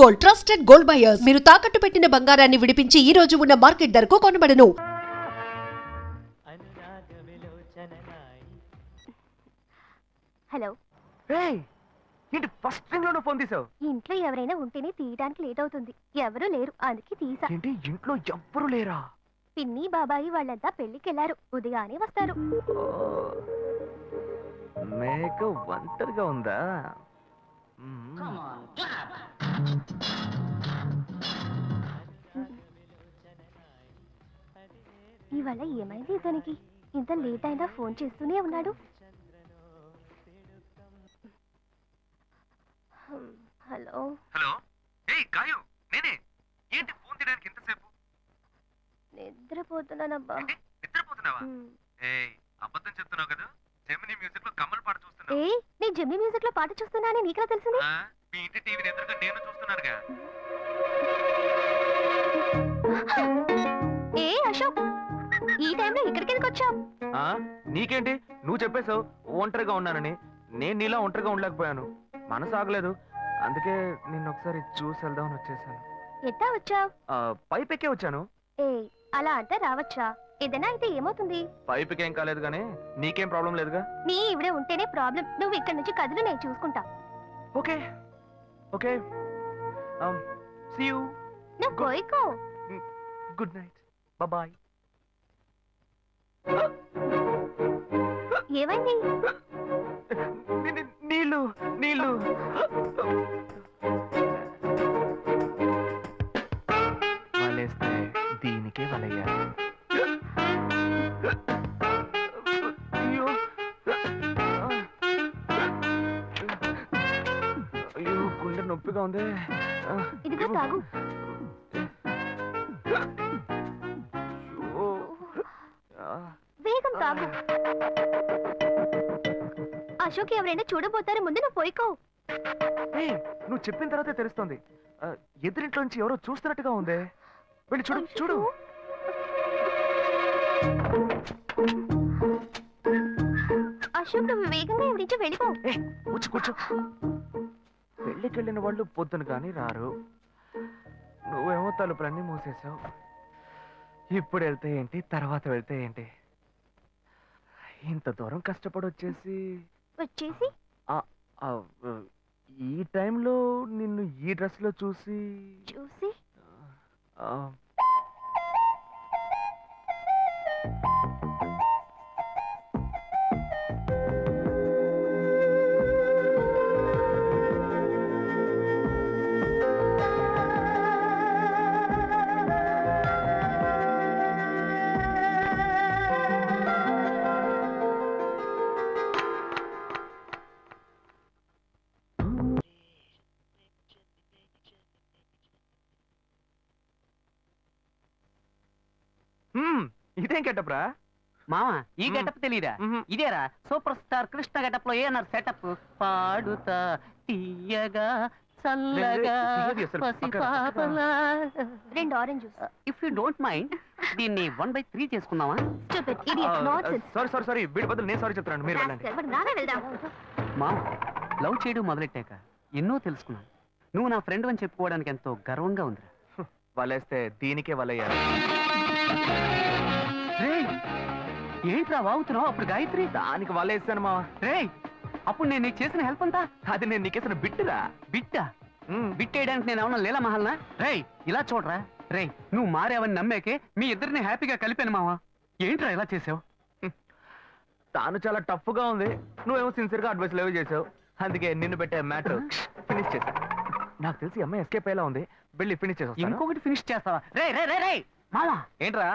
Gold, trusted gold buyers. మీరు తాకట్టు పెట్టిన బంగారాన్ని విడిపించి ఈ రోజు ఉన్న మార్కెట్ ధరకు కొనబడను. హలో. ఏంటి ఫస్ట్ థింగ్ లోనే ఫోన్ తీసావు? ఇంట్లో ఎవరైనా ఉంటేనే తీయడానికి లేట్ అవుతుంది. ఎవరూ లేరు, అందుకే తీసా. ఏంటి ఇంట్లో ఎవ్వరు లేరా? పిన్ని బాబాయి వాళ్ళంతా పెళ్లికెళ్లారు, ఉదయానే వస్తారు. మేక ఒంటరిగా ఉందా? ఇవాళ ఏమైంది ఇతనికి? ఇంత లేట్ అయినా ఫోన్ చేస్తూనే ఉన్నాడు. హలో. హలో. ఏయ్ గాయు, నేనే. ఏంటి ఫోన్ తీయడానికి ఇంతసేపు? నిద్రపోతున్నానబ్బా. నిద్రపోతున్నావా? ఏయ్ అబద్ధం చెప్తున్నావు కదా. జెమినీ మ్యూజిక్ లో కమల్ పాట చూస్తున్నావు. ఏయ్, నేను జెమినీ మ్యూజిక్ లో పాట చూస్తున్నానని నీకెలా తెలిసింది? మీ ఇంటి టీవీని ఎదురుగా నేను చూస్తున్నానుగా. ఏ అశోక్, ఈ టైంలో ఇక్కడికి ఎందుకు వచ్చావు? నీకేంటి, నువ్వు చెప్పేశావు ఒంటరిగా ఉన్నానని. నేను నీలా ఒంటరిగా ఉండలేకపోయాను, మనసు ఆగలేదు. అందుకే నిన్ను ఒకసారి చూసి వెళ్దామని వచ్చేసాను. ఎట్టా వచ్చావు? పైపెక్కే వచ్చాను. ఏ అలా అంటే రావచ్చా? ఏదైనా అయితే ఏమవుతుంది? పైపుకేం కాలేదు గానీ నీకేం ప్రాబ్లం లేదుగా. నీ ఇవిడే ఉంటేనే ప్రాబ్లం. నువ్వు ఇక్కడ నుంచి కదులు, నేను చూసుకుంటా. Okay okay, see you. నువ్వు కోయికో. Good night, bye. ఏమైంది? నీళ్ళు నీళ్ళు. వలేస్తే దీనికే వలయ్యారు. అయ్యో అయ్యో, గుండె నొప్పిగా ఉంది. ఇదిగో తాగు. వేగం తాగు. అశోక్ ఎవరైనా చూడబోతారు, ముందు నువ్వు పోయికో. నువ్వు చెప్పిన తర్వాతే తెలుస్తుంది. ఎదురింట్లోంచి ఎవరో చూస్తున్నట్టుగా ఉంది. వెళ్ళి చూడు చూడు. అశోక్, నువ్వు వేగంగా ఇవి నుంచి వెళ్ళిపో. కూర్చో కూర్చో. పెళ్ళికెళ్ళిన వాళ్ళు పొద్దున కానీ రారు. నువ్వేమో తలుపులన్నీ మూసేశావు. ఇప్పుడు వెళ్తే ఏంటి, తర్వాత వెళ్తే ఏంటి? ఇంత దూరం కష్టపడి వచ్చేసి ఈ టైంలో నిన్ను ఈ డ్రెస్ లో చూసి ఇదేం గెటప్రా మామా? ఈ గెటప్ తెలీదా? ఇదేరా సూపర్ స్టార్ కృష్ణ గెటప్ లో ఏనారు సెటప్. పాడుతా తీయగా చల్లగా పసిపాపలా. 2 orange juice. If you don't mind దీన్ని 1/3 చేసుకుందామా? సారీ, వీడి బదులు నేను సారీ చెప్తాను. మీరు వెళ్ళండి. మామ, లవ్ చేయడం మొదలెట్టాక ఎన్నో తెలుసుకున్నాను. నువ్వు నా ఫ్రెండ్ అని చెప్పుకోవడానికి ఎంతో గర్వంగా ఉందిరా. వలేస్తే దీనికే వలయ్యారు. ఏంట్రా వాగుతున్నావు? అప్పుడు గాయత్రి దానికి వలేస్తాను మా. రే, అప్పుడు నేను నీకు చేసిన హెల్ప్ అంతా అది నేను నీకేసిన బిట్టురా. బిట్టా? బిట్టేయడానికి నేను ఏమన్నా లీలా మహల్నా? రేయ్ ఇలా చూడరా. రేయ్, నువ్వు మారేవని నమ్మేకే మీ ఇద్దరిని హ్యాపీగా కలిపాను మావా. ఏంట్రా ఇలా చేసావు? తాను చాలా టఫ్ గా ఉంది, నువ్వేమో సిన్సియర్ గా అడ్వైస్ లేవు చేసావు. అందుకే నిన్ను పెట్టే మ్యాటర్ ఫినిష్ చేశా. నాకు తెలిసి అమ్మాయి ఎస్కేప్ అయ్యేలా ఉంది. వెళ్ళి ఫినిష్ చేసా. ఇంకొకటి ఫినిష్ చేస్తావా? రే రే రే రే మావా. ఏంట్రా?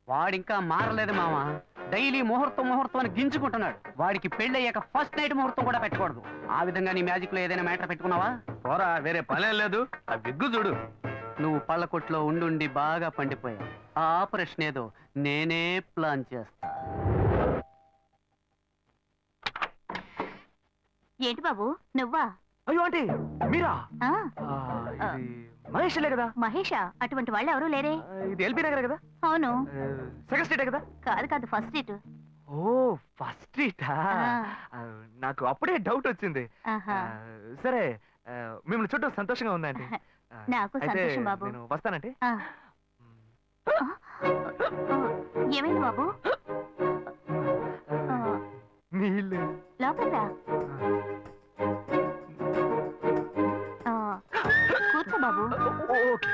వాడింకా మారలేదు మావా. డైలీ ముహూర్తం ముహూర్తం అని గింజుకుంటున్నాడు. వాడికి పెళ్లి అయ్యాక ఫస్ట్ నైట్ ముహూర్తం కూడా పెట్టకూడదు. ఆ విధంగా నీ మ్యాజిక్ లో ఏదైనా మ్యాటర్ పెట్టుకున్నావా? పోరా, వేరే పనే లేదు. ఆ విగ్గు చూడు. నువ్వు పళ్ళకొట్లో ఉండి బాగా పండిపోయావు. ఆ ఆపరేషన్ ఏదో నేనే ప్లాన్ చేస్తా. ఏంటి బాబు నువ్వా? అయ్యో ఆంటీ, మీరా? మహేష్లే కదా? మహేషా? అటువంటి వాళ్ళు ఎవరూ లేరే. ఇది ఎల్బీ నగర్ కదా? అవును. సెకండ్ స్ట్రీట్ కదా? కాదు, ఫస్ట్ స్ట్రీట్. ఓ, ఫస్ట్ స్ట్రీటా? నాకు అప్పుడే డౌట్ వచ్చింది. సరే, మిమ్మల్ని చుట్టూ సంతోషంగా ఉందండి నాకు అయితే సంతోషం బాబు. నేను వస్తానంటే ఆ. ఏమైంది బాబు? నీళ్ళు లోపల రా. కూర్చో బాబు. ఓకే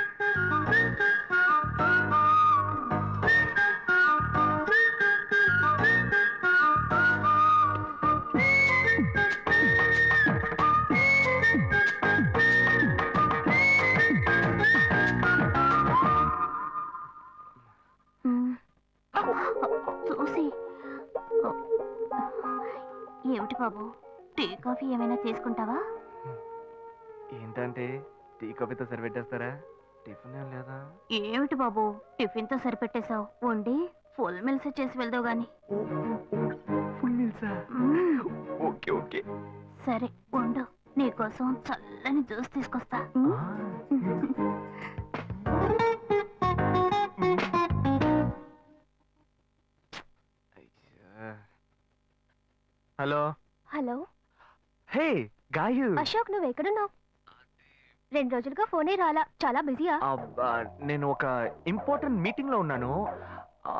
చూసి ఏమిటి బాబు, టీ కాఫీ ఏమైనా తీసుకుంటావా? ఏంటంటే టీ కాఫీతో సరిపెట్టేస్తారా టిఫిన్ ఏం లేదా ఏమిటి బాబు టిఫిన్ తో సరిపెట్టేశావు? వండి ఫుల్ మిల్స్ చేసి వెళ్దావు గాని. ఫుల్ మీల్సా మ్మ్. ఓకే ఓకే సరే వండు, నీకోసం చల్లని జ్యూస్ తీసుకొస్తా. హలో హలో హే గాయు అశోక్, నువ్వు ఎక్కడున్నావు? 2 రోజులుగా ఫోనే రాలా, చాలా బిజీయా? నేను ఒక ఇంపార్టెంట్ మీటింగ్ లో ఉన్నాను ఆ,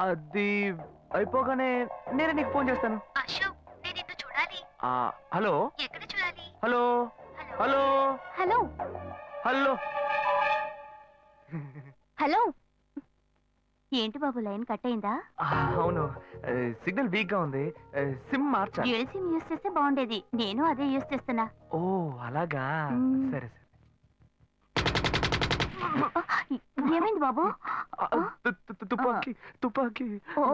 అది అయిపోగానే నేనే నీకు ఫోన్ చేస్తాను అశోక్, నేను నిన్ను చూడాలి. హలో ఎక్కడ చూడాలి? Hello hello hello hello hello. ఏంటి బాబు లైన్ కట్ అయిందా? అవును సిగ్నల్ వీక్ గా ఉంది సిమ్ మార్చాలి. డ్యూయల్ సిమ్ యూస్ చేస్తే బాగుండేది, నేను అదే యూస్ చేస్తున్నా. ఓ అలాగా మ్మ్. సరే సరే ఏమైంది బాబు? తుపాకీ తుపాకీ ఓ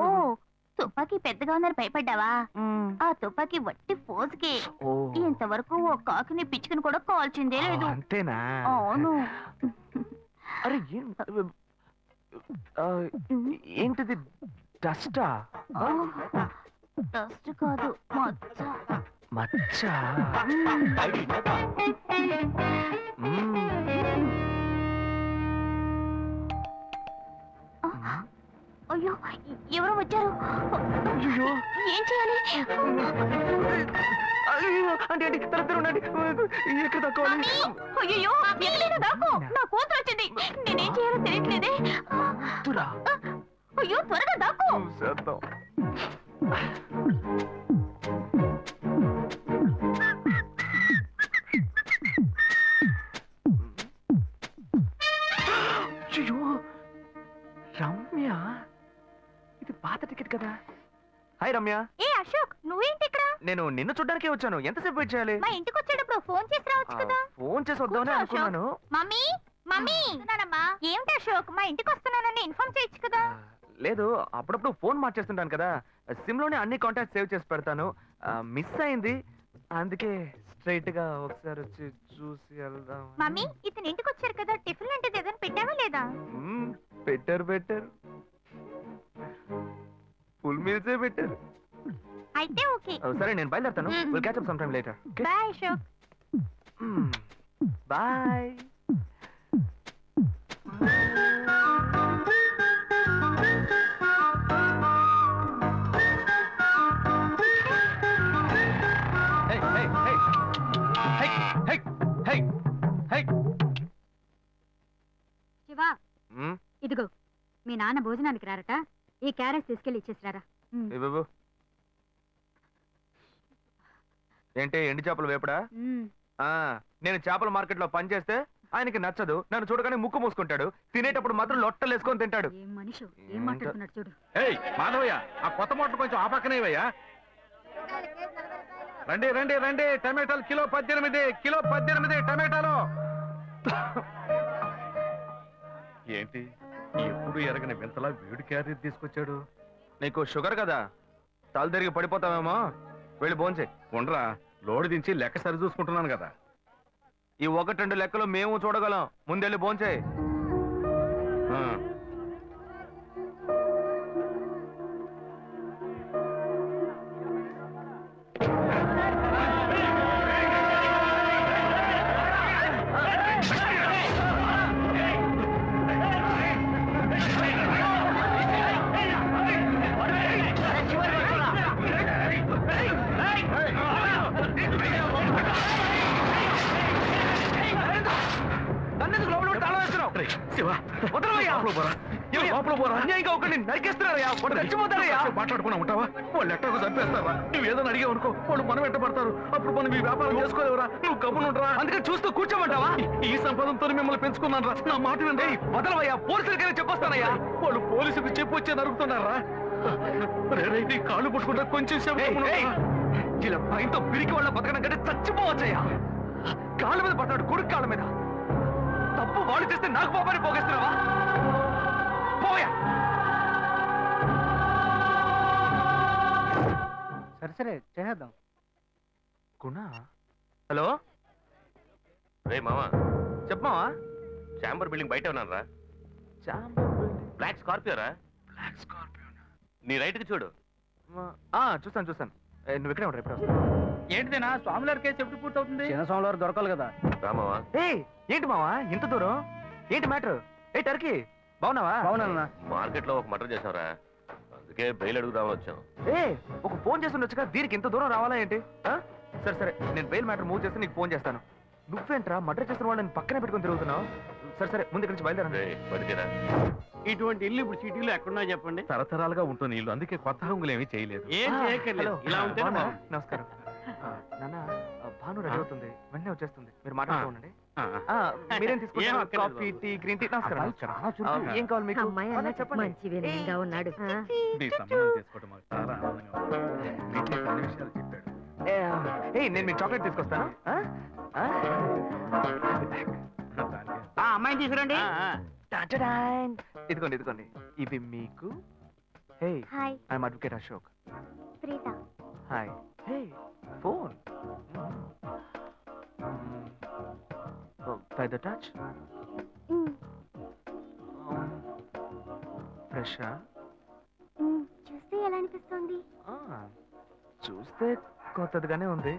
తుపాకీ పెద్దగా ఉందని భయపడ్డావా? మ్మ్. ఆ తుపాకీ వట్టి ఫోజుకే. ఓ ఇంతవరకు ఓ కాకిని పిచ్చుకుని కూడా కాల్చిందే లేదు. అంతేనా అవును. అరే ఏంటిది డస్టా డస్ట్ కాదు, మచ్చ. మచ్చ అయ్యో ఎవరో వచ్చారు. అయ్యో ఏం చేయాలి? అయ్యో అంటే తరద్దరు ఉండండి ఎక్కడ తక్కువాలి అయ్యో ఎక్కడైనా దాకు, నా కూతురు వచ్చింది. నేనేం చేయాలో తెలియట్లేదే. తురా అయ్యో త్వరగా దాకు. చేద్దాం అయ్యో రమ్య ఇది పాత టికెట్ కదా. హాయ్ రమ్య. ఏ అశోక్, నువ్వేంటి ఇక్కడ? నేను నిన్ను చూడ్డానికే వచ్చాను. ఎంతసేపు వెయిట్ చేయాలి? మా ఇంటికి వచ్చేటప్పుడు ఫోన్ చేసి రావచ్చు కదా. ఫోన్ చేసి వద్దామని కూర్చో, అనుకున్నాను. మమ్మీ మమ్మీ ఏమిటి అశోక్, మా ఇంటికి వస్తున్నానని ఇన్ఫార్మ్ చేయొచ్చు కదా. లేదు అప్పుడప్పుడు ఫోన్ మార్చేస్తుంటాను కదా, సిమ్ లోనే అన్ని కాంటాక్ట్ సేవ్ చేసి పెడతాను. మిస్ అయింది, అందుకే స్ట్రైట్ గా ఒకసారి వచ్చి చూసి వెళ్దాం. మమ్మీ ఇతను ఇంటికి వచ్చారు కదా, టిఫిన్ లాంటిది ఏదైనా పెట్టావా లేదా? బెటర్ బెటర్ ఫుల్ మీల్సే బెటర్. అయితే ఓకే. సరే నేను బయలుదేరుతాను. Will catch up some time later. Bye Ashok. Bye. Shiva, ఇదిగో మీ నాన్న భోజనానికి రారట, ఈ క్యారెట్ తీసుకెళ్లి ఇచ్చేసిరారా. బాబు ఏంటి ఎండి చేపలు వేపడా? నేను చేపల మార్కెట్ లో పని చేస్తే ఆయనకి నచ్చదు, నన్ను చూడగానే ముక్కు మూసుకుంటాడు, తినేటప్పుడు మాత్రం లొట్టలు వేసుకొని తింటాడు. ఏం మనిషి, ఏం మాట్లాడుతున్నాడు చూడు. ఏయ్ మాధవయ్య, ఆ కొత్త మోటార్ కొంచెం ఆ పక్కనేవయ్యా. రండి రండి రండి, టమాటాలు కిలో 18 టమాటాలు. ఏంటి ఎప్పుడు ఎరగని వింతలా వేడి క్యారెట్ తీసుకొచ్చాడు? నీకు షుగర్ కదా, తల తిరిగి పడిపోతావేమో, వెళ్ళి భోంచే. ఉండరా, లోడు దించి లెక్క సరి చూసుకుంటున్నాను కదా. ఈ 1-2 లెక్కలు మేము చూడగలం, ముందెళ్ళి భోంచే. శివ వదలవయ్యా. లోపల పోరా. ఏమయ్యా? లోపల పోరా. అన్యాయంగా ఒకరిని నరికేస్తున్నారయ్యా, వాడు చచ్చిపోతారయ్యా. మాట్లాడుకున్నా ఉంటావా? వాళ్ళు ఎట్టకు చంపేస్తారా? నువ్వు ఏదైనా అడిగావు అనుకో, వాళ్ళు మనం వెంటబడతారు. అప్పుడు మనం ఈ వ్యాపారం చేసుకోలేవురా. నువ్వు కబునుంటరా. అందుకని చూస్తూ కూర్చోమంటావా? ఈ సంపదంతో మిమ్మల్ని పెంచుకున్నాను రా. నా మాట వినండి. వదలవయ్యా, పోలీసులకైనా చెప్పొస్తానయ్యా. వాళ్ళు పోలీసులకు చెప్పొచ్చే నరుగుతున్నారా? నీ కాళ్ళు పుట్టుకుంటా కొంచెం సేపు ఏయ్, గమ్మున ఏయ్, ఉండరా? ఇలా భయంతో పిరికి వాళ్ళ బతకడం కంటే చచ్చిపోవచ్చయ్యా. కాళ్ళ మీద పడతాడు, కొడుకు కాళ్ళ మీద. తప్పు వాళ్ళు చేస్తే నాకు పాపాన్ని పోగేస్తున్నావా? పోయా. సరే చేద్దాం. గుణ, హలో రే మామా, చెప్పమావా? చాంబర్ బిల్డింగ్ బయట ఉన్నాను రా. బ్లాక్ స్కార్పియో రా. Black Scorpio. నీ రైట్ కి చూడు. చూస్తాను చూస్తాను. నువ్వు ఇక్కడే ఉంటావు, ఇప్పుడు వస్తాను. ఏంటిదేనా స్వామివారి కేసు ఎప్పుడు పూర్తవుతుంది? చిన్న స్వామివారు దొరకాలి కదా. రా మావా. ఏయ్, ఏంటి మావా ఇంత దూరం? ఏంటి మ్యాటర్? ఏ టర్కీ, బాగున్నావా? అవునన్నా. మార్కెట్ లో ఒక మర్డర్ చేసావురా, అందుకే బెయిల్ అడుగుదామని వచ్చాం. ఏ, ఒక ఫోన్ చేసి ఉండొచ్చుగా, దీనికి ఇంత దూరం రావాలా ఏంటి? సరే సరే, నేను బెయిల్ మ్యాటర్ మూవ్ చేస్తే నీకు ఫోన్ చేస్తాను. నువ్వేంట్రా మర్డర్ చేసిన వాళ్ళని పక్కనే పెట్టుకుని తిరుగుతున్నావు? సరే సరే, ముందు ఇక్కడి నుంచి బయలుదేరండి. రే బతికేరా. ఇటువంటి ఇల్లు ఇప్పుడు సిటీలో ఎక్కడున్నా చెప్పండి. తరతరాలుగా ఉంటుంది ఇల్లు, అందుకే కొత్త హంగులు ఏమీ చేయలేదు. ఏం హలో. చేయక్కర్లేదు, ఇలా ఉంటే బాగున్నారా? నమస్కారం. నాన్న, భాను రెడీ అవుతుంది, వెంటనే వచ్చేస్తుంది. మీరు మాట్లాడుతూ ఉండండి. మీరేం ఏం తీసుకుంటారు? అక్కర్లేదు కాఫీ, టీ, గ్రీన్ టీ? నమస్కారం. ఏం కావాలి మీకు? చెప్పండి. మంచి వినయంగా ఉన్నాడు. నీ సంబంధం చేసుకోవడం మాకు చాలా ఆనందంగా ఉంది. నీకే కొన్ని విషయాలు చెప్పాడు. నేను మీకు చాక్లెట్ తీసుకొస్తాను. అమ్మాయిని తీసుకురండి. టాటాడాన్. ఇదిగోండి ఇదిగోండి, ఇవి మీకు. Hey, hi, I'm advocate Ashok. Preetha. Hi. Hey, phone. By the touch. ఫ్రెషా? చూస్తే ఎలా అనిపిస్తుంది? చూస్తే కొత్తదిగానే ఉంది.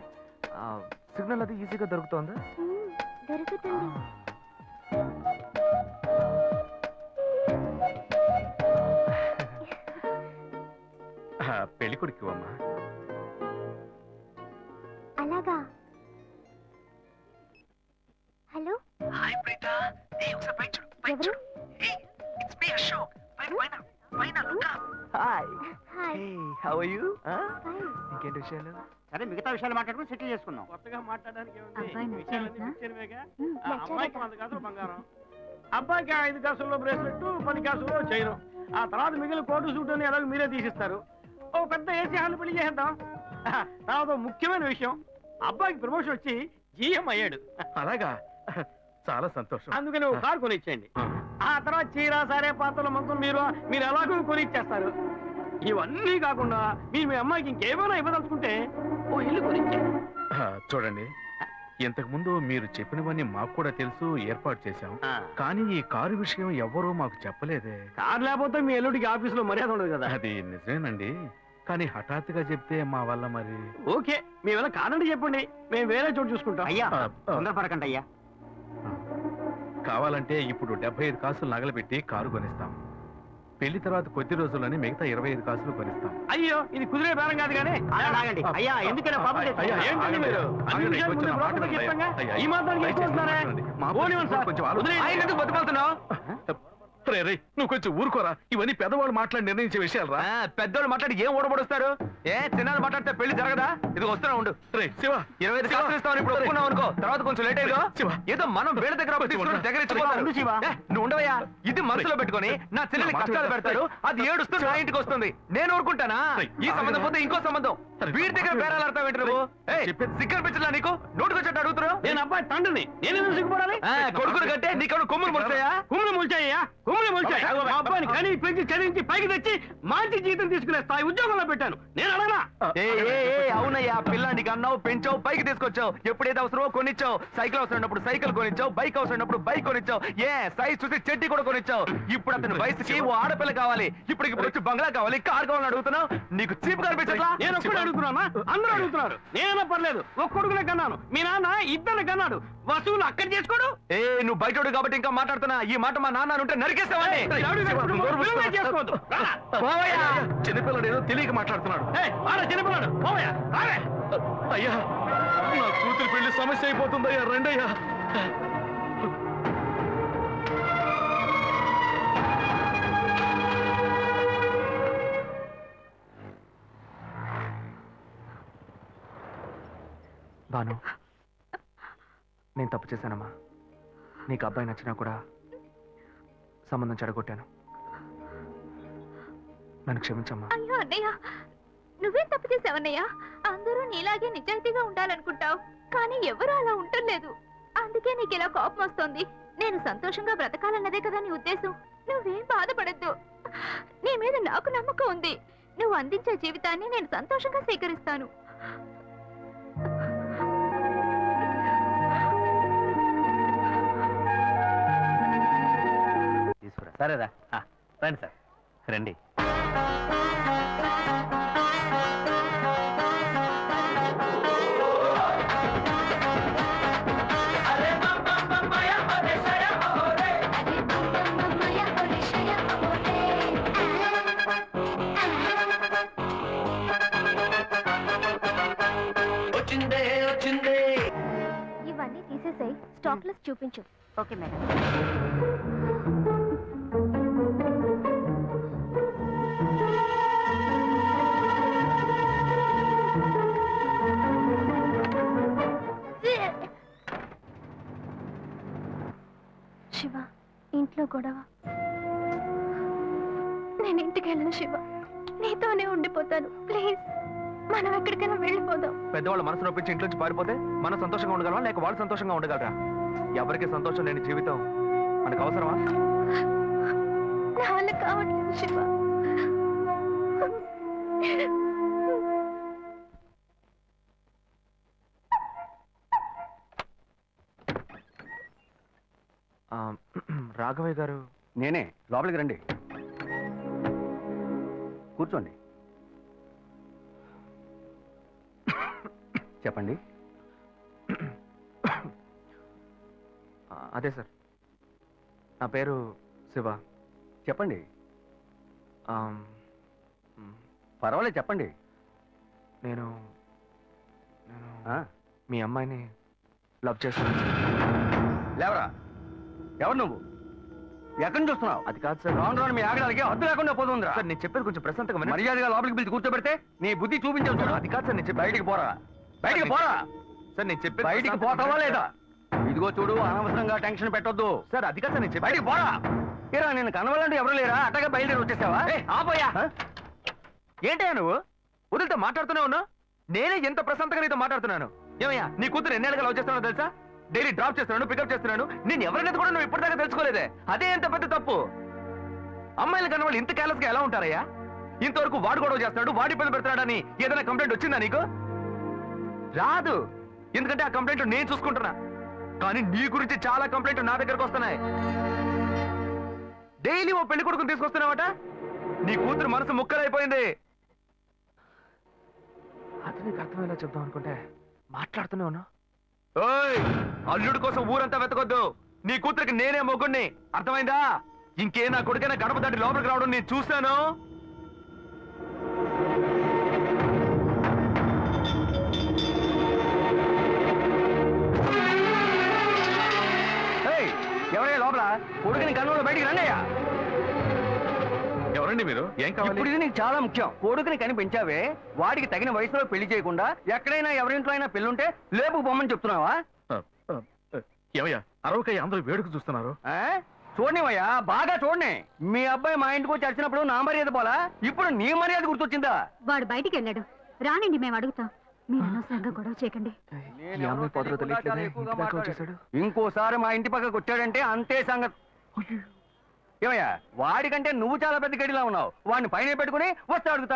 సిగ్నల్ అది ఈజీగా దొరుకుతోందా? దొరుకుతుంది. పెళ్లి కొడుకు అమ్మా. అలాగా. Hello, hi ప్రీత. ఏ ఒకసారి పైకి చూడు, పైకి ఎవరు? చూడు. ఏ, ఇట్స్ మీ అశోక్. పైన పైన look up. Hi. Hi. Hey, how are you? Fine. ఇంకేంటి విషయాలు? సరే మిగతా విషయాలు మాట్లాడుకుని సెటిల్ చేసుకుందాం. కొత్తగా మాట్లాడడానికి ఏముంది? అబ్బాయి విషయాలన్నీ నచ్చాడా? పిచ్చేరువేగా. నచ్చాడట. అమ్మాయికి 100 కాసులు బంగారం, అబ్బాయికి 5 కాసుల్లో బ్రేస్లెట్, 10 కాసుల్లో చైను. ఆ తర్వాత మిగిలిన కోటు సూట్ అని ఎలాగో మీరే తీసిస్తారు. ఓ పెద్ద ఏసీ హాల్ పెళ్లి చేద్దాం. తర్వాత ముఖ్యమైన విషయం, అబ్బాయికి ప్రమోషన్ వచ్చి జీఎం అయ్యాడు. అలాగా, చాలా సంతోషం. అందుకని ఒక కారు కొనిచ్చేయండి. ఆ తర్వాత చీర సారే పాత్రల మొత్తం మీరు ఎలాగో కొనిచ్చేస్తారు. ఇవన్నీ కాకుండా మీరు మీ అమ్మాయికి ఇంకేమైనా ఇవ్వదలుచుకుంటే ఓ ఇల్లు కొనిచ్చేయండి. చూడండి, ఇంతకు ముందు మీరు చెప్పినవన్నీ మాకు కూడా తెలుసు, ఏర్పాటు చేశాం. కానీ ఈ కారు విషయం ఎవ్వరూ మాకు చెప్పలేదే. కారు లేకపోతే మీ ఎల్లుడికి ఆఫీసులో మర్యాద ఉండదు కదా. అది నిజమేనండి, కానీ హఠాత్తుగా చెప్తే మా వల్ల మరి. ఓకే, మీ వల్ల కాదండి చెప్పండి, మేము వేరే చోటు చూసుకుంటాం. అయ్యా ఆ, తొందరపడకండి అయ్యా. కావాలంటే ఇప్పుడు 75 కాసులు నగలబెట్టి కారు కొనిస్తాం. పెళ్లి తర్వాత కొద్ది రోజుల్లోనే మిగతా 25 కాసులు కొనిస్తాం. అయ్యో, ఇది కుదిరే బేరం కాదు కానీ. ఆగండి అయ్యా, ఎందుకైనా పాపం అయ్యా, తెచ్చుకోండి. ఏంటండి మీరు? అన్ని ఆగండి, విషయాలు కొంచెం ముందు మాట్లాడండి, బ్రోకర్కి చెప్పంగా? అయ్యా. ఈ మాత్రానికి దయచేసి ఎక్కువ వస్తున్నారా? మాట్లాడండి. మా పోనివ్వండి సార్. కొంచెం ఆలోచించండి. వదిలేయండి. ఆయన ఎందుకు బతుకుతున్నావు? రే, నువ్వు కొంచెం ఊరుకోరా. ఇవన్నీ పెద్దవాళ్ళు మాట్లాడి నిర్ణయించే విషయాలు రా. పెద్దోళ్ళు మాట్లాడి ఏం ఓడబడుస్తారు? చిన్నాళ్ళు మాట్లాడితే పెళ్లి జరగదా? ఇది వస్తున్నా ఉండు. రే శివ, 25 కాసులు ఇస్తామని ఇప్పుడు ఒప్పుకున్నావు అనుకో, తర్వాత కొంచెం లేట్ అయ్యో. శివ. ఏదో మనం వేడ దగ్గర అప్పు తీసుకుని దగ్గర ఇచ్చిపోతారు. ఉండు శివ. నువ్వు ఉండవయ్యా, ఇది మనసులో పెట్టుకొని నా చెల్లెలి కష్టాలు పెడతారు, అది ఏడుస్తూ నా ఇంటికి వస్తుంది. నేను ఊరుకుంటానా? ఈ సంబంధం పోతే ఇంకో సంబంధం. వీడి దగ్గర బేరాలు ఆడతావు ఏంటి నువ్వు? సిగ్గర్ పిచ్చలా నీకు? నోటుకొచ్చేట్టు అడుగుతున్నావు. నేను అబ్బాయి తండ్రిని, నేను ఎందుకు సిగ్గుపడాలి? కొడుకులు కంటే నీకు కొమ్ములు ముడతాయా? కుమ్ములు ముల్చాయ్యా, కుమ్ములు ముల్చాయి. మా అబ్బాయిని కని పెంచి చదివించి పైకి తెచ్చి మంచి జీతం తీసుకునే స్థాయి ఉద్యోగంలో పెట్టాను. నేను అడగనా? అవునయ్యా, పిల్లానికి అన్నావు, పెంచావు, పైకి తీసుకొచ్చావు. ఎప్పుడైతే అవసరమో కొనిచ్చావు. సైకిల్ అవసరమైనప్పుడు సైకిల్ కొనిచ్చావు, బైక్ అవసరమైనప్పుడు బైక్ కొనిచ్చావు. సైజ్ చూసి చెట్టి కూడా కొనిచ్చావు. ఇప్పుడు అతని వయసుకి ఓ ఆడపిల్ల కావాలి, ఇప్పుడు వచ్చి బంగ్లా కావాలి, కార్ కావాలని అడుగుతున్నావు. నీకు చీప్ కనిపించట్లా? నేను ఒక్కడే అడుగుతున్నా? అందరూ అడుగుతున్నారు. నేనైనా పర్లేదు, ఒక్క కొడుకునే కన్నాను. మీ నాన్న ఇద్దరు కన్నాడు. వసూలు అక్కడ చేసుకోడు. నువ్వు బయటోడు కాబట్టి ఇంకా మాట్లాడుతున్నా. ఈ మాట మా నాన్న ఉంటే నరికేస్తావని. చేసుకోవద్దు. చిన్నపిల్లడు ఏదో తెలియక మాట్లాడుతున్నాడు. చిన్నపిల్లాడు పోవయ్యా, రావే. అయ్యా, నా కూతురు పెళ్లి సమస్య అయిపోతుందయ్యా, రండయ్యా. భాను, నేను తప్పు చేశానమ్మా. నీకు అబ్బాయి నచ్చినా కూడా సంబంధం చెడగొట్టాను. నన్ను క్షమించమ్మా. అయ్యో అన్నయ్య, నువ్వేం తప్పు చేసావన్నయ్య? అందరూ నీలాగే నిజాయితీగా ఉండాలనుకుంటావు, కానీ ఎవరు అలా ఉండలేదు. అందుకే నీకు ఇలా కోపం వస్తుంది. నేను సంతోషంగా బ్రతకాలన్నదే కదా నీ ఉద్దేశం. నువ్వేం బాధపడద్దు. నీ మీద నాకు నమ్మకం ఉంది. నువ్వు అందించే జీవితాన్ని నేను సంతోషంగా స్వీకరిస్తాను. తీసుకురా. సరేరా, రండి సార్, రండి. ఇవన్నీ తీసేసాయి, స్టాక్ లిస్ట్ చూపించు. Okay madam. శివ, ఇంట్లో గొడవ. నేను ఇంటికి వెళ్ళను శివ, నీతోనే ఉండిపోతాను. ప్లీజ్, మనం ఎక్కడికైనా వెళ్ళిపోదాం. పెద్దవాళ్ళ మనసు నొప్పించి ఇంట్లోంచి పారిపోతే మనం సంతోషంగా ఉండగలమా, లేక వాళ్ళు సంతోషంగా ఉండగలరా? ఎవరికి సంతోషం లేని జీవితం మనకు అవసరమా? నా వల్ల కావట్లేదు శివ. రాఘవయ్య గారు. నేనే, లోపలికి రండి, కూర్చోండి. చెప్పండి. అదే సార్, నా పేరు శివ. చెప్పండి. ఆమ్, పర్వాలేదు, చెప్పండి. నేను నేను ఆ, మీ అమ్మాయిని లవ్ చేస్తాను. లేవరా, ఎవరు నువ్వు? ఎక్కడి నుంచి చూస్తున్నావు? అది కాదు సార్. రాను రాను మీ ఆగడానికి హద్దు లేకుండా పోతుందిరా. సార్, నేను చెప్పేది కొంచెం ప్రశాంతంగా వినండి. మర్యాదగా లోపలికి పిలిచి కూర్చోబెడితే నీ బుద్ధి చూపించావు చూడు. అది కాదు సార్, నేను బయటికి పోరా, బయటికి పోరా. సార్, నేను చెప్పేది బయటికి ప్రశాంతంగా పోతావా వినండి లేదా? సార్. ఇదిగో చూడు, అనవసరంగా టెన్షన్ పెట్టొద్దు. సార్, అది కాదు సార్, నేను చెప్పేది. బయటికి పోరా. ఏరా, నేను కనవాలంటే ఎవరు లేరా? అట్టగా బయలుదేరి వచ్చేసావా? ఆపోయా. ఆ? ఏంటయ్యా నువ్వు వదిలితో మాట్లాడుతూనే ఉన్నా? నేనే ఎంత ప్రశాంతంగా నీతో మాట్లాడుతున్నాను. ఏమయ్యా, నీ కూతురు ఎన్నేళ్ళగా లవ్ చేస్తున్నావు తెలుసా? డైలీ డ్రాప్ చేస్తున్నాను, పికప్ చేస్తున్నాను. నేను ఎవరినైతే కూడా నువ్వు ఇప్పటిదాకా తెలుసుకోలేదే. అదే ఎంత పెద్ద తప్పు. అమ్మాయిలు కన్నా వాళ్ళు ఇంత కేర్లెస్ గా ఎలా ఉంటారయ్యా? ఇంతవరకు వాడు గొడవ చేస్తున్నాడు, వాడి ఇబ్బంది పెడతాడని ఏదైనా కంప్లైంట్ వచ్చిందా నీకు? రాదు, ఎందుకంటే ఆ కంప్లైంట్ నేను చూసుకుంటున్నా. కానీ నీ గురించి చాలా కంప్లైంట్ నా దగ్గరకు వస్తున్నాయి. డైలీ ఓ పెళ్లి కొడుకుని తీసుకొస్తున్నావట. నీ కూతురు మనసు ముక్కలైపోయింది. అది నీకు అర్థమయ్యేలా చెప్దాం అనుకుంటే మాట్లాడుతూనే ఉన్నా. ఓయ్, అల్లుడి కోసం ఊరంతా వెతకొద్దు. నీ కూతురికి నేనే మొగ్గుణ్ణి, అర్థమైందా? ఇంకే నా కొడుకైనా గడప దాటి లోపలికి రావడం నేను చూశాను. ఏయ్, ఎవరయ్యా లోపల? కొడుకుని కన్నులో బయటికి రండియ్యా. ఎవరండి మీరు? ఏం కావాలి? ఇప్పుడు ఇది నీకు చాలా ముఖ్యం. కొడుకుని కని పెంచావే, వాడికి తగిన వయసులో పెళ్లి చేయకుండా ఎక్కడైనా ఎవరింట్లో అయినా పెళ్ళుంటే లేపుకు పొమ్మని చెప్తున్నావా? ఏమయ్యా, అరవకయ్య అందరూ వేడుక చూస్తున్నారు. ఆ? చూడనివయ్యా, బాగా చూడని. మీ అబ్బాయి మా ఇంటికి వచ్చి వచ్చినప్పుడు నా మర్యాద పోలా, ఇప్పుడు నీ మర్యాద గుర్తొచ్చిందా? వాడు బయటికి వెళ్ళాడు, రానండి, మేము అడుగుతాం. మీరు అనవసరంగా గొడవ చేయకండి. ఈ అమ్మాయి పొదలో తెలియట్లేదే, ఇంటి దాకా వచ్చేసాడు. ఇంకోసారి మా ఇంటి పక్కకు వచ్చాడంటే అంతే సంగతి. ఏమయ్యా, వాడికంటే నువ్వు చాలా పెద్ద గడిలా ఉన్నావు. వాడిని పైన పెట్టుకుని వస్తా అడుగుతా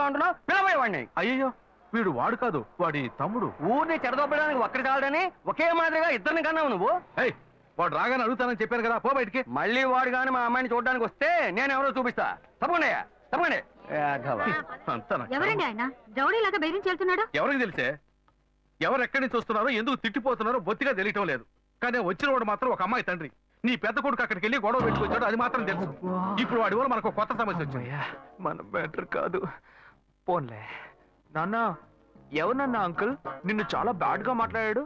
అంటున్నావు. పిలవయ్య వాడిని. అయ్యో, వీడు వాడు కాదు, వాడి తమ్ముడు. ఊరిని చెడదొబ్బడానికి ఒక్కడి చాలని ఒకే మాదిరిగా ఇద్దరిని కన్నావు నువ్వు. ఏయ్, వాడు రాగానే అడుగుతానని చెప్పాను కదా, పో బయటికి. మళ్ళీ వాడు కానీ మా అమ్మాయిని చూడడానికి వస్తే నేను ఎవరో చూపిస్తా. తప్పకుండా తప్పకుండా. అంతా నాకు ఎవరండి ఆయన? రౌడీలాగా బెదిరించి వెళ్తున్నాడు. ఎవరికి తెలిసే? ఎవరు ఎక్కడి నుంచి వస్తున్నారో, ఎందుకు తిట్టిపోతున్నారో బొత్తిగా తెలియటం లేదు. కానీ వచ్చిన వాడు మాత్రం ఒక అమ్మాయి తండ్రి. నీ పెద్ద కొడుకు అక్కడికి వెళ్ళి గొడవ పెట్టుకొచ్చాడు, అది మాత్రం తెలుసు. ఇప్పుడు వాడి వల్ల మనకు కొత్త సమస్య వచ్చింది. అమ్మయ్యా, మన బెటర్ కాదు. పోన్లే. నాన్న, ఎవరన్నా అంకుల్ నిన్ను చాలా బ్యాడ్ గా మాట్లాడాడు?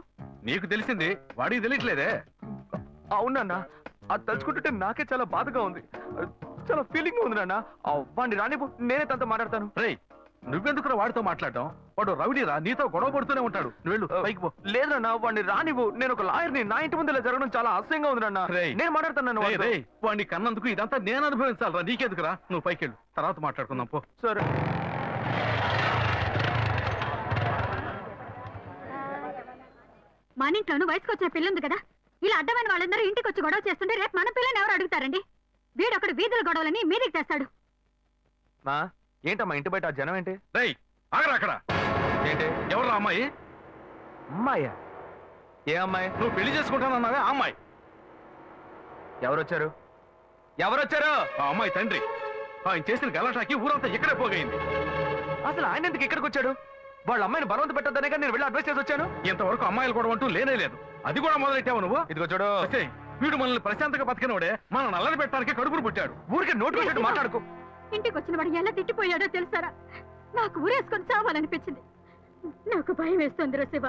నీకు తెలిసింది, వాడికి తెలియట్లేదే. అవునన్నా, అది తలుచుకుంటుంటే నాకే చాలా బాధగా ఉంది. చాలా ఫీలింగ్ ఉంది నాన్న. వాడిని రాని, నేనే తనతో మాట్లాడతాను. రేయ్, నువ్వెందుకురా వాడితో మాట్లాడటం? వాడు రౌడీరా, నీతో గొడవ పడుతూనే ఉంటాడు. నువ్వు వెళ్ళు, పైకి పో. లేదు నాన్న, వాడిని రానివ్వు. నేను ఒక లాయర్ని. నా ఇంటి ముందు ఇలా జరగడం చాలా అసహ్యంగా ఉంది నాన్న. రేయ్. నేను మాట్లాడతాను. రేయ్, రేయ్, వాడిని కన్నందుకు ఇదంతా నేను అనుభవించాలరా, నీకెందుకురా? నువ్వు పైకి వెళ్ళు, తర్వాత మాట్లాడుకుందాం పో. సరే. మన ఇంట్లోనూ వయసుకు వచ్చిన పిల్ల ఉంది కదా, ఇలా అడ్డమైన వాళ్ళందరూ ఇంటికి వచ్చి గొడవ చేస్తుంటే రేపు మన పిల్లని ఎవరు అడుగుతారండి? వీడు అక్కడ వీధుల గొడవలని మీదికి తెస్తాడు. మా ఏంటమ్మా ఇంటి బయట ఆ జనం ఏంటి? రేయ్, ఆగరా అక్కడ. ఏంటి? ఎవర్రా అమ్మాయి? అమ్మాయ్యా? ఏ అమ్మాయి? నువ్వు పెళ్లి చేసుకుంటానన్నావే ఆ అమ్మాయి. ఎవరొచ్చారు? ఎవరొచ్చారు? ఆ అమ్మాయి తండ్రి. ఆయన చేసిన గలాటాకి ఊరంతా ఇక్కడే పోగైంది. అసలు ఆయన ఎందుకు ఇక్కడికి వచ్చాడు? వాళ్ళ అమ్మాయిని బలవంత పెట్టద్దనే కానీ నేను వెళ్ళి అడ్వైస్ చేసి వచ్చాను. ఇంతవరకు అమ్మాయిలు కూడా అంటూ లేనే లేదు. అది కూడా మొదలెట్టావు నువ్వు. ఇదిగో చూడు, అసే, వీడు మనల్ని ప్రశాంతంగా బతికినోడే మన నల్లని పెట్టడానికి కడుపును పుట్టాడు. ఊరికే నోటు పెట్టాడు మాట్లాడుకో. ఇంటికి వచ్చిన వాడు ఎలా తిట్టిపోయాడో తెలుసారా? నాకు ఊరేసుకొని చావాలనిపించింది. నాకు భయం వేస్తుంది శివ.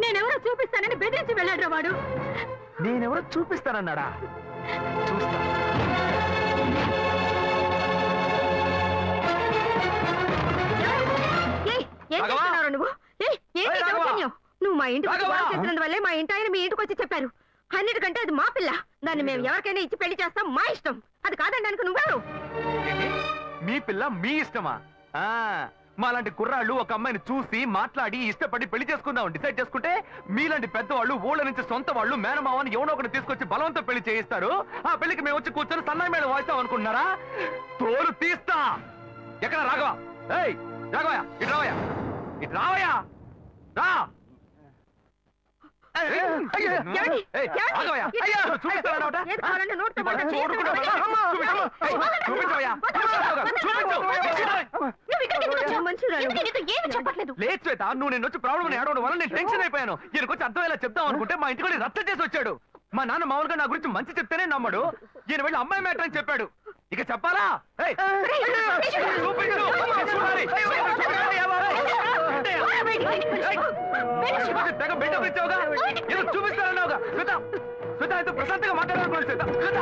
నేనెవరో చూపిస్తానని బెదిరించి వెళ్ళాడు వాడు. నేనెవరో చూపిస్తానన్నాడా? చూస్తా. ఏం రాఘవా! చేస్తున్నావు నువ్వు? ఏంటి ఏయ్, రాఘవా! దౌర్జన్యం? నువ్వు మా ఇంటికి వచ్చి రాఘవా! గొడవ చేసినందువల్లే మా ఇంటి ఆయన మీ ఇంటికి వచ్చి చెప్పారు. అన్నిటికంటే అది మా పిల్ల. దాన్ని మేము ఎవరికైనా ఇచ్చి పెళ్లి చేస్తాం, మా ఇష్టం. అది కాదండానికి నువ్వెవరు? ఏంటి? మీ పిల్ల మీ ఇష్టమా? ఆ మాలాంటి కుర్రాళ్ళు ఒక అమ్మాయిని చూసి మాట్లాడి ఇష్టపడి పెళ్లి చేసుకుందాం డిసైడ్ చేసుకుంటే, మీలాంటి పెద్దవాళ్ళు ఊళ్ళ నుంచి సొంత వాళ్ళు మేనమావని ఎవనో ఒకటి తీసుకొచ్చి బలవంతం పెళ్లి చేయిస్తారు. ఆ పెళ్లికి మేము వచ్చి కూర్చొని సన్నాయి మీద వాయిస్తాం అనుకుంటున్నారా? తోలు తీస్తా. ఎక్కడ రాఘవ? ఏయ్ రాఘవయ్య, ఇటు రావయ్యా, ఇటు రావయ్యా, రా. ఏమండి? రాఘవయ్య, అయ్యా, చూపిస్తానన్నమాట? ఏది కావాలంటే నోటితో మాట్లాడు. చూపించవయ్యా, నువ్వు ఇక్కడికి ఎందుకు వచ్చావు? మనుషురాలు. ఏమి చెప్పట్లేదు. లేదు శ్వేత, నువ్వు నేను వచ్చి ప్రాబ్లం ఏడవడం వల్ల నేను టెన్షన్ అయిపోయాను. ఈయనకొచ్చి అర్థమయ్యేలా చెప్దాం అనుకుంటే మా ఇంటికి వెళ్ళి రచ్చ చేసి వచ్చాడు. మా నాన్న మామూలుగా నా గురించి మంచి చెప్తేనే నమ్మడు. ఈయన వెళ్ళి అమ్మాయి మ్యాటర్ అని చెప్పాడు. ఇక చెప్పాలా? ఏయ్, చూపించు. చూడాలి. తెగ బిల్డప్ ఇచ్చావుగా, ఏదో చూపిస్తానన్నావుగా. శ్వేత, శ్వేత, అయితే ప్రశాంతంగా మాట్లాడాలనుకోండి. శ్వేత, శ్వేత.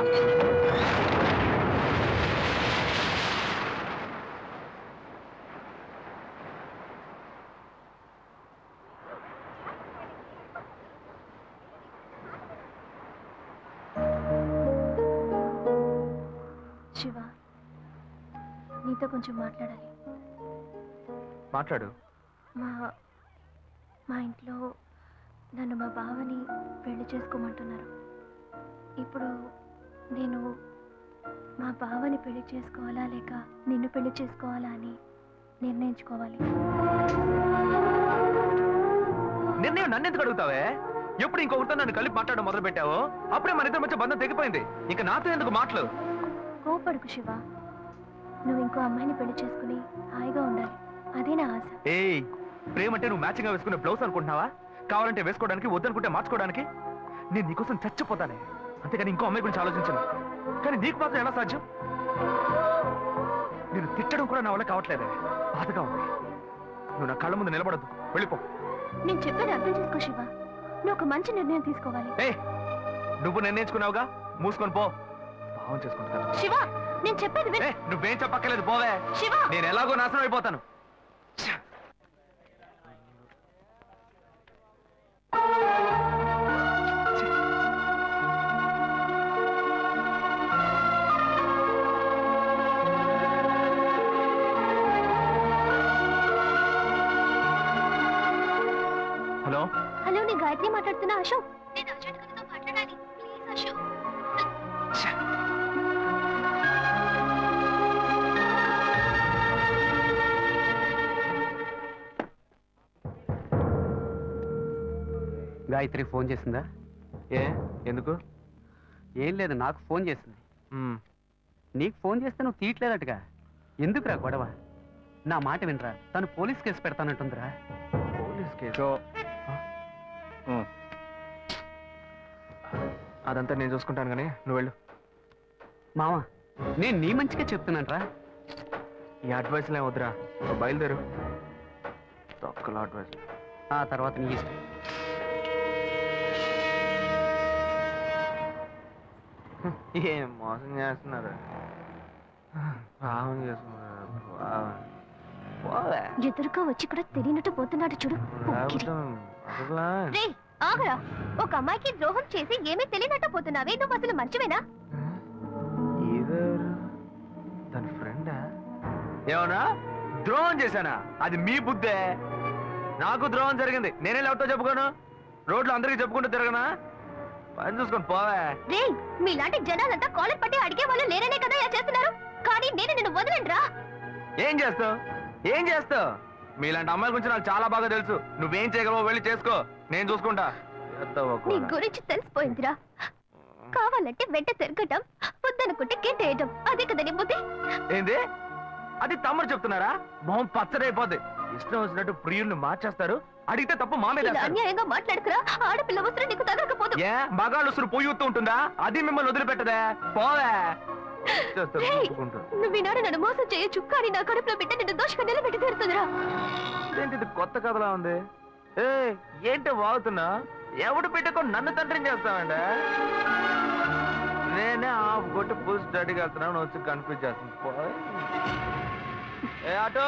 శివ, నీతో కొంచెం మాట్లాడాలి. మాట్లాడు. మా ఇంట్లో నన్ను మా బావని పెళ్లి చేసుకోమంటున్నారు. ఇప్పుడు నేను మా బావని పెళ్లి చేసుకోవాలా లేక నిన్ను పెళ్లి చేసుకోవాలా అని నిర్ణయించుకోవాలి. నిర్ణయం నన్ను ఎందుకు అడుగుతావే? ఎప్పుడు ఇంకొకరితో నన్ను కలిపి మాట్లాడడం మొదలు పెట్టావో అప్పుడే మన ఇద్దరి మధ్య బంధం తెగిపోయింది. ఇంకా నాతో ఎందుకు మాటలు? కోపడుకు శివ, నువ్వు ఇంకో అమ్మాయిని పెళ్లి చేసుకుని హాయిగా ఉండాలి. అదే నా ఆశ. ఏయ్, ప్రేమ అంటే నువ్వు మ్యాచింగ్ గా వేసుకునే బ్లౌజ్ అనుకుంటున్నావా? కావాలంటే వేసుకోవడానికి, వద్దనుకుంటే మార్చుకోవడానికి. నేను నీకోసం చచ్చిపోతానే, అంతేగాని ఇంకో అమ్మాయి గురించి ఆలోచించను. కానీ నీకు మాత్రం ఎలా సాధ్యం? నేను తిట్టడం కూడా నా వల్ల కావట్లేదే, బాధగా ఉంది. నువ్వు నా కళ్ళ ముందు నిలబడద్దు, వెళ్ళిపో. నేను చెప్పేది అర్థం చేసుకో శివ, నువ్వు ఒక మంచి నిర్ణయం తీసుకోవాలి. ఏ, నువ్వు నిర్ణయించుకున్నావుగా, మూసుకొని పో. భావం చేసుకుంటా. శివ, నేను చెప్పేది విను. నువ్వేం చెప్పక్కర్లేదు, పోవే. శివ, నేను ఎలాగో నాశనం అయిపోతాను. హలో హలో, నేను గాయత్రి మాట్లాడుతున్నా. అశోక్, నేను అర్జెంట్ గా నీతో మాట్లాడాలి. ప్లీజ్ అశోక్. గాయత్రి ఫోన్ చేసిందా? ఏ ఎందుకు? ఏం లేదు, నాకు ఫోన్ చేసింది. నీకు ఫోన్ చేస్తే నువ్వు తీయట్లేదట్టుగా. ఎందుకురా గొడవ? నా మాట వినరా, తను పోలీస్ కేసు పెడతానంటుందిరా. Police case? అదంతా నేను చూసుకుంటాను కానీ నువ్వు వెళ్ళు. మావా, నేను నీ మంచిగా చెప్తున్నానరా. ఈ అడ్వైస్లే వద్దురా, నువ్వు బయలుదేరు. తొక్కల అడ్వైస్. ఆ తర్వాత నీ ఇష్టం. ఏం మోసం చేస్తున్నారు, భావం చేసుకున్నారు. పోవే. ఎదురుగా వచ్చి కూడా తెలియనట్టు పోతున్నాడు చూడు రే ఆగరా ఒక అమ్మాయికి ద్రోహం చేసి ఏమీ తెలియనట్టు పోతున్నావే నువ్వు అసలు మంచివేనా ఇదెవరు? తన ఫ్రెండా? ఏమన్నా ద్రోహం చేశానా? అది మీ బుద్ధే. నాకు ద్రోహం జరిగింది, నేనే ఎవరితో చెప్పుకోను? రోడ్లు అందరికీ చెప్పుకుంటూ తిరగనా? పని చూసుకొని పోవే. రే మీలాంటి జనాలంతా కాలర్ పట్టి అడిగే వాళ్ళు లేరనే కదా ఇలా చేస్తున్నారు కానీ నేను నిన్ను వదలండిరా ఏం చేస్తావు? ఏం చేస్తావు? మీలాంటి అమ్మాయిల గురించి నాకు చాలా బాగా తెలుసు. నువ్వేం చేయగలవో వెళ్ళి చేసుకో, నేను చూసుకుంటా. నీ గురించి తెలిసిపోయిందిరా కావాలంటే వెంట తిరగటం వద్దనుకుంటే గెంటేయటం అదే కదా నీ బుద్ధి ఏంది? అది తమ్ముడు చెప్తున్నారా? మొహం పచ్చడైపోద్ది. ఇష్టం వచ్చినట్టు ప్రియుల్ని మార్చేస్తారు. అడిగితే తప్పు మా మీద ఇలా వేస్తారు. అన్యాయంగా మాట్లాడుకురా ఆడపిల్ల వస్తున్న నీకు తగలకపోదు ఏ మగాళ్ళు ఉసురు పొయ్యి ఊతూ ఉంటుందా? అది మిమ్మల్ని వదిలిపెట్టదే. పోవే. చేస్తారు, రేయ్, ఒప్పుకుంటారు. నువ్వు ఈనాడు నన్ను మోసం చేయొచ్చు కానీ నా కడుపులో బిడ్డ నిన్ను దోషగా నిలబెట్టి తీరుతుందిరా ఏంటి ఇది కొత్త కథలా ఉంది? ఏ ఏంటి వాగుతున్నా? ఎవడు పెట్టుకో నన్ను తండ్రిని చేస్తావండి? నేనే ఆఫ్ కొట్టి ఫుల్ స్టడీకి వెళ్తున్నాను, వచ్చి కన్ఫ్యూజ్ చేస్తుంది. ఏ ఆటో